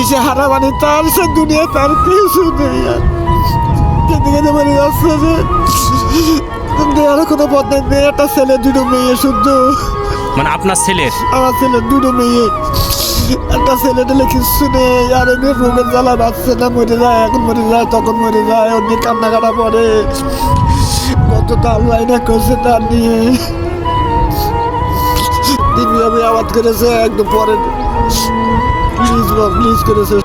সে হারা মানে তার সে দুনিয়া তার কিছু নেই আর কেঁদে কেঁদে মরে যাচ্ছে যে দেওয়ার কোনো পথ নেই। একটা ছেলে দুটো মেয়ে শুদ্ধ, মানে আপনার ছেলের? আমার ছেলে দুটো মেয়ে, একটা ছেলে টেলে কিচ্ছু নেই। আর এমনি রোগের জ্বালা বাঁচছে না, মরে যায় এখন মরে যায় তখন মরে যায়, অমনি কান্নাকাটা পড়ে। কত তার লাইনা করছে তার নিয়ে, দিন আবাদ করেছে একদম পরে লিজ করেছে।